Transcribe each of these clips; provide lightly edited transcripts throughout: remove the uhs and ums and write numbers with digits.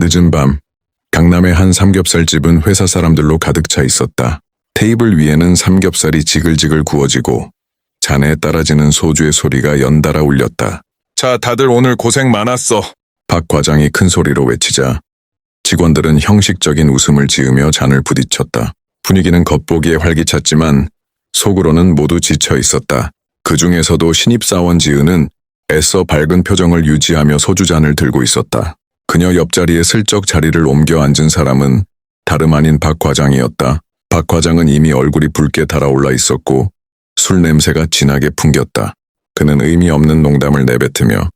늦은 밤, 강남의 한 삼겹살집은 회사 사람들로 가득 차 있었다. 테이블 위에는 삼겹살이 지글지글 구워지고 잔에 따라지는 소주의 소리가 연달아 울렸다. 자, 다들 오늘 고생 많았어. 박 과장이 큰 소리로 외치자 직원들은 형식적인 웃음을 지으며 잔을 부딪혔다. 분위기는 겉보기에 활기찼지만 속으로는 모두 지쳐 있었다. 그 중에서도 신입사원 지은은 애써 밝은 표정을 유지하며 소주잔을 들고 있었다. 그녀 옆자리에 슬쩍 자리를 옮겨 앉은 사람은 다름 아닌 박 과장이었다. 박 과장은 이미 얼굴이 붉게 달아올라 있었고 술 냄새가 진하게 풍겼다. 그는 의미 없는 농담을 내뱉으며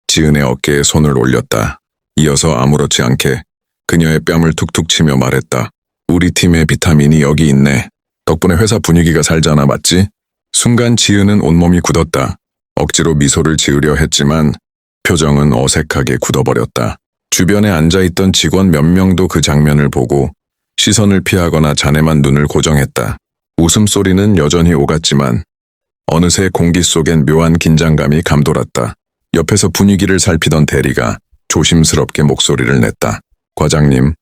지은의 어깨에 손을 올렸다. 이어서 아무렇지 않게 그녀의 뺨을 툭툭 치며 말했다. 우리 팀의 비타민이 여기 있네. 덕분에 회사 분위기가 살잖아, 맞지? 순간 지은은 온몸이 굳었다. 억지로 미소를 지으려 했지만 표정은 어색하게 굳어버렸다. 주변에 앉아있던 직원 몇 명도 그 장면을 보고 시선을 피하거나 잔에만 눈을 고정했다. 웃음소리는 여전히 오갔지만 어느새 공기 속엔 묘한 긴장감이 감돌았다. 옆에서 분위기를 살피던 대리가 조심스럽게 목소리를 냈다. 과장님,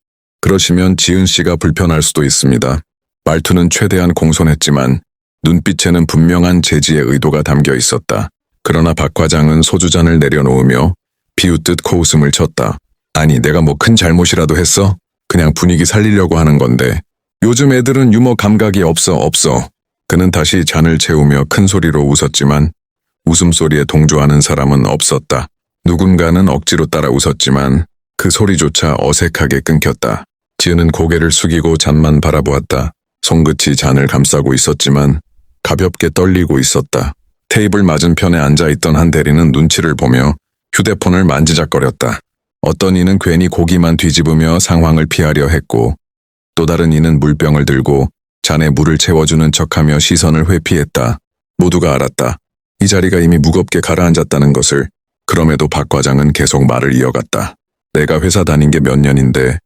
그러시면 지은 씨가 불편할 수도 있습니다. 말투는 최대한 공손했지만 눈빛에는 분명한 제지의 의도가 담겨 있었다. 그러나 박 과장은 소주잔을 내려놓으며 비웃듯 코웃음을 쳤다. 아니, 내가 뭐 큰 잘못이라도 했어? 그냥 분위기 살리려고 하는 건데. 요즘 애들은 유머 감각이 없어. 그는 다시 잔을 채우며 큰 소리로 웃었지만 웃음소리에 동조하는 사람은 없었다. 누군가는 억지로 따라 웃었지만 그 소리조차 어색하게 끊겼다. 지은은 고개를 숙이고 잔만 바라보았다. 손끝이 잔을 감싸고 있었지만 가볍게 떨리고 있었다. 테이블 맞은편에 앉아있던 한 대리는 눈치를 보며 휴대폰을 만지작거렸다. 어떤 이는 괜히 고기만 뒤집으며 상황을 피하려 했고 또 다른 이는 물병을 들고 잔에 물을 채워주는 척하며 시선을 회피했다. 모두가 알았다. 이 자리가 이미 무겁게 가라앉았다는 것을. 그럼에도 박 과장은 계속 말을 이어갔다. 내가 회사 다닌 게 몇 년인데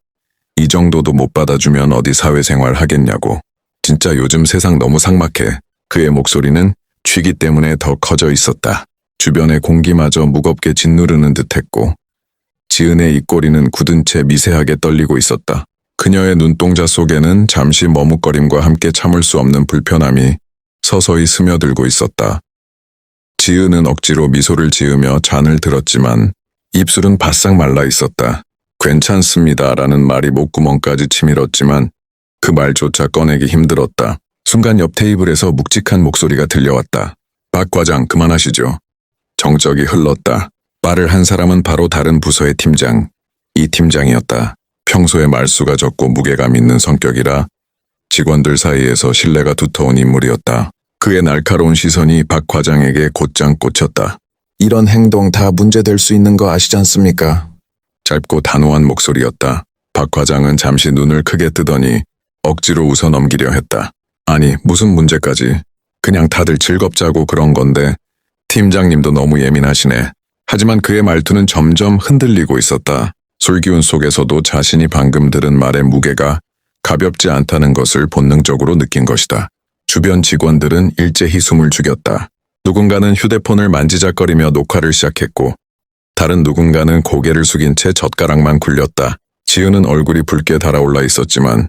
이 정도도 못 받아주면 어디 사회생활 하겠냐고. 진짜 요즘 세상 너무 삭막해. 그의 목소리는 취기 때문에 더 커져 있었다. 주변의 공기마저 무겁게 짓누르는 듯했고 지은의 입꼬리는 굳은 채 미세하게 떨리고 있었다. 그녀의 눈동자 속에는 잠시 머뭇거림과 함께 참을 수 없는 불편함이 서서히 스며들고 있었다. 지은은 억지로 미소를 지으며 잔을 들었지만 입술은 바싹 말라 있었다. 괜찮습니다라는 말이 목구멍까지 치밀었지만 그 말조차 꺼내기 힘들었다. 순간 옆 테이블에서 묵직한 목소리가 들려왔다. 박 과장, 그만하시죠. 정적이 흘렀다. 말을 한 사람은 바로 다른 부서의 팀장, 이 팀장이었다. 평소에 말수가 적고 무게감 있는 성격이라 직원들 사이에서 신뢰가 두터운 인물이었다. 그의 날카로운 시선이 박 과장에게 곧장 꽂혔다. 이런 행동 다 문제될 수 있는 거 아시지 않습니까? 짧고 단호한 목소리였다. 박 과장은 잠시 눈을 크게 뜨더니 억지로 웃어 넘기려 했다. 아니, 무슨 문제까지. 그냥 다들 즐겁자고 그런 건데 팀장님도 너무 예민하시네. 하지만 그의 말투는 점점 흔들리고 있었다. 술기운 속에서도 자신이 방금 들은 말의 무게가 가볍지 않다는 것을 본능적으로 느낀 것이다. 주변 직원들은 일제히 숨을 죽였다. 누군가는 휴대폰을 만지작거리며 녹화를 시작했고 다른 누군가는 고개를 숙인 채 젓가락만 굴렸다. 지은은 얼굴이 붉게 달아올라 있었지만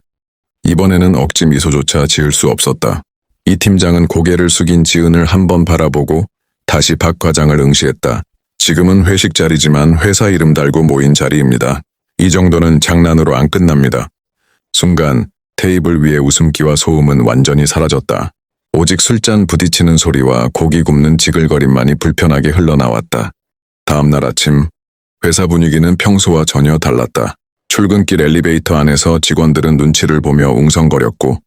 이번에는 억지 미소조차 지을 수 없었다. 이 팀장은 고개를 숙인 지은을 한번 바라보고 다시 박 과장을 응시했다. 지금은 회식 자리지만 회사 이름 달고 모인 자리입니다. 이 정도는 장난으로 안 끝납니다. 순간 테이블 위의 웃음기와 소음은 완전히 사라졌다. 오직 술잔 부딪히는 소리와 고기 굽는 지글거림만이 불편하게 흘러나왔다. 다음날 아침, 회사 분위기는 평소와 전혀 달랐다. 출근길 엘리베이터 안에서 직원들은 눈치를 보며 웅성거렸고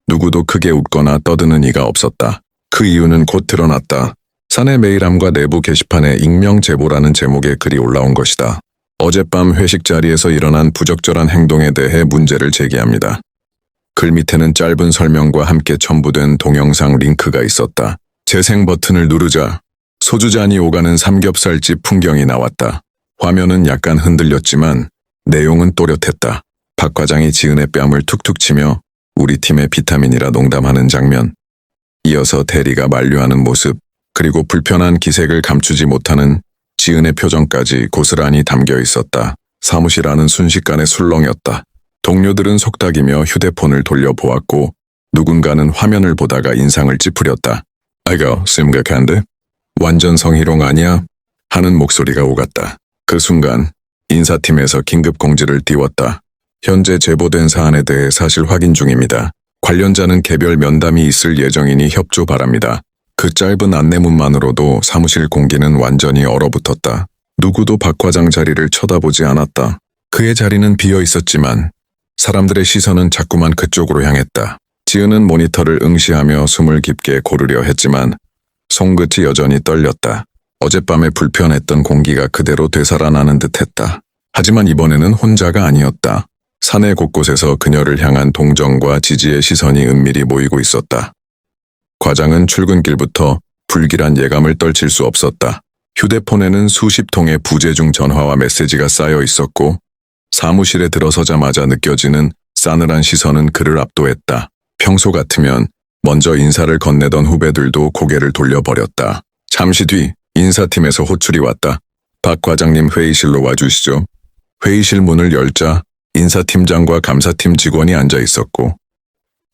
누구도 크게 웃거나 떠드는 이가 없었다. 그 이유는 곧 드러났다. 사내 메일함과 내부 게시판에 익명 제보라는 제목의 글이 올라온 것이다. 어젯밤 회식 자리에서 일어난 부적절한 행동에 대해 문제를 제기합니다. 글 밑에는 짧은 설명과 함께 첨부된 동영상 링크가 있었다. 재생 버튼을 누르자 소주잔이 오가는 삼겹살집 풍경이 나왔다. 화면은 약간 흔들렸지만 내용은 또렷했다. 박 과장이 지은의 뺨을 툭툭 치며 우리 팀의 비타민이라 농담하는 장면. 이어서 대리가 만류하는 모습, 그리고 불편한 기색을 감추지 못하는 지은의 표정까지 고스란히 담겨 있었다. 사무실 안은 순식간에 술렁였다. 동료들은 속닥이며 휴대폰을 돌려보았고 누군가는 화면을 보다가 인상을 찌푸렸다. 아이고, 심각한데? 완전 성희롱 아니야? 하는 목소리가 오갔다. 그 순간 인사팀에서 긴급 공지를 띄웠다. 현재 제보된 사안에 대해 사실 확인 중입니다. 관련자는 개별 면담이 있을 예정이니 협조 바랍니다. 그 짧은 안내문만으로도 사무실 공기는 완전히 얼어붙었다. 누구도 박 과장 자리를 쳐다보지 않았다. 그의 자리는 비어 있었지만 사람들의 시선은 자꾸만 그쪽으로 향했다. 지은은 모니터를 응시하며 숨을 깊게 고르려 했지만 손끝이 여전히 떨렸다. 어젯밤에 불편했던 공기가 그대로 되살아나는 듯했다. 하지만 이번에는 혼자가 아니었다. 사내 곳곳에서 그녀를 향한 동정과 지지의 시선이 은밀히 모이고 있었다. 과장은 출근길부터 불길한 예감을 떨칠 수 없었다. 휴대폰에는 수십 통의 부재중 전화와 메시지가 쌓여 있었고 사무실에 들어서자마자 느껴지는 싸늘한 시선은 그를 압도했다. 평소 같으면 먼저 인사를 건네던 후배들도 고개를 돌려버렸다. 잠시 뒤 인사팀에서 호출이 왔다. 박 과장님 회의실로 와주시죠. 회의실 문을 열자 인사팀장과 감사팀 직원이 앉아 있었고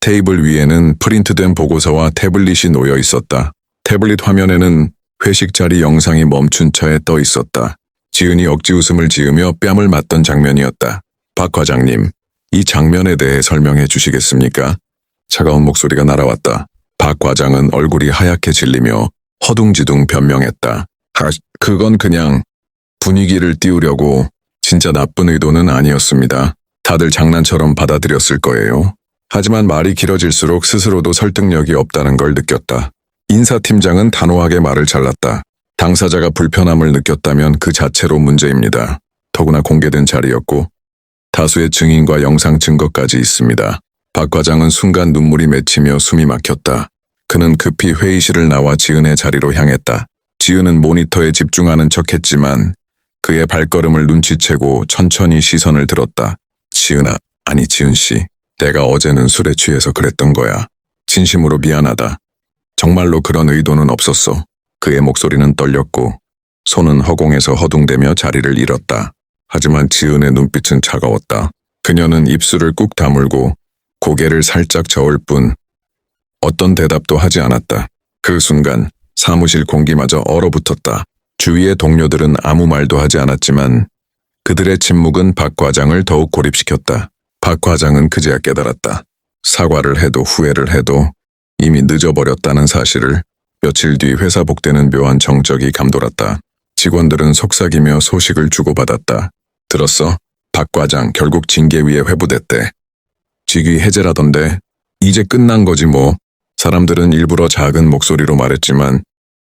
테이블 위에는 프린트된 보고서와 태블릿이 놓여 있었다. 태블릿 화면에는 회식 자리 영상이 멈춘 채 떠 있었다. 지은이 억지 웃음을 지으며 뺨을 맞던 장면이었다. 박 과장님, 이 장면에 대해 설명해 주시겠습니까? 차가운 목소리가 날아왔다. 박 과장은 얼굴이 하얗게 질리며 허둥지둥 변명했다. 그건 그냥 분위기를 띄우려고 진짜 나쁜 의도는 아니었습니다. 다들 장난처럼 받아들였을 거예요. 하지만 말이 길어질수록 스스로도 설득력이 없다는 걸 느꼈다. 인사팀장은 단호하게 말을 잘랐다. 당사자가 불편함을 느꼈다면 그 자체로 문제입니다. 더구나 공개된 자리였고 다수의 증인과 영상 증거까지 있습니다. 박 과장은 순간 눈물이 맺히며 숨이 막혔다. 그는 급히 회의실을 나와 지은의 자리로 향했다. 지은은 모니터에 집중하는 척했지만 그의 발걸음을 눈치채고 천천히 시선을 들었다. 지은아, 아니 지은 씨, 내가 어제는 술에 취해서 그랬던 거야. 진심으로 미안하다. 정말로 그런 의도는 없었어. 그의 목소리는 떨렸고 손은 허공에서 허둥대며 자리를 잃었다. 하지만 지은의 눈빛은 차가웠다. 그녀는 입술을 꾹 다물고 고개를 살짝 저을 뿐 어떤 대답도 하지 않았다. 그 순간 사무실 공기마저 얼어붙었다. 주위의 동료들은 아무 말도 하지 않았지만 그들의 침묵은 박 과장을 더욱 고립시켰다. 박 과장은 그제야 깨달았다. 사과를 해도 후회를 해도 이미 늦어버렸다는 사실을. 며칠 뒤 회사 복대는 묘한 정적이 감돌았다. 직원들은 속삭이며 소식을 주고받았다. 들었어? 박 과장 결국 징계위에 회부됐대. 직위 해제라던데. 이제 끝난 거지 뭐. 사람들은 일부러 작은 목소리로 말했지만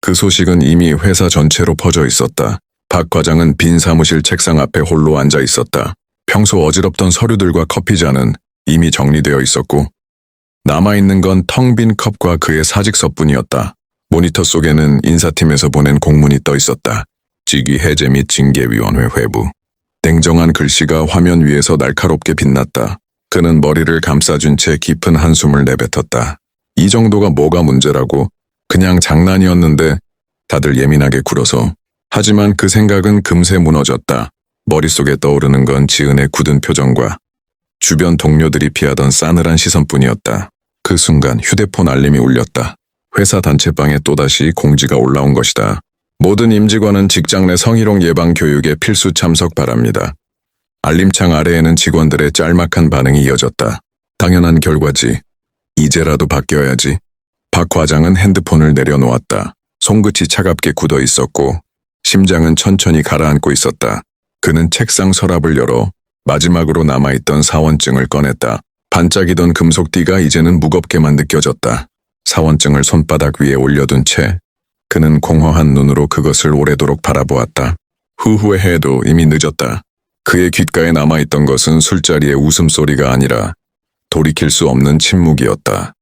그 소식은 이미 회사 전체로 퍼져 있었다. 박 과장은 빈 사무실 책상 앞에 홀로 앉아 있었다. 평소 어지럽던 서류들과 커피잔은 이미 정리되어 있었고 남아있는 건 텅 빈 컵과 그의 사직서뿐이었다. 모니터 속에는 인사팀에서 보낸 공문이 떠 있었다. 직위 해제 및 징계위원회 회부. 냉정한 글씨가 화면 위에서 날카롭게 빛났다. 그는 머리를 감싸준 채 깊은 한숨을 내뱉었다. 이 정도가 뭐가 문제라고. 그냥 장난이었는데 다들 예민하게 굴어서. 하지만 그 생각은 금세 무너졌다. 머릿속에 떠오르는 건 지은의 굳은 표정과 주변 동료들이 피하던 싸늘한 시선뿐이었다. 그 순간 휴대폰 알림이 울렸다. 회사 단체방에 또다시 공지가 올라온 것이다. 모든 임직원은 직장 내 성희롱 예방 교육에 필수 참석 바랍니다. 알림창 아래에는 직원들의 짤막한 반응이 이어졌다. 당연한 결과지. 이제라도 바뀌어야지. 박 과장은 핸드폰을 내려놓았다. 손끝이 차갑게 굳어 있었고 심장은 천천히 가라앉고 있었다. 그는 책상 서랍을 열어 마지막으로 남아있던 사원증을 꺼냈다. 반짝이던 금속띠가 이제는 무겁게만 느껴졌다. 사원증을 손바닥 위에 올려둔 채 그는 공허한 눈으로 그것을 오래도록 바라보았다. 후회해도 이미 늦었다. 그의 귓가에 남아있던 것은 술자리의 웃음소리가 아니라 돌이킬 수 없는 침묵이었다.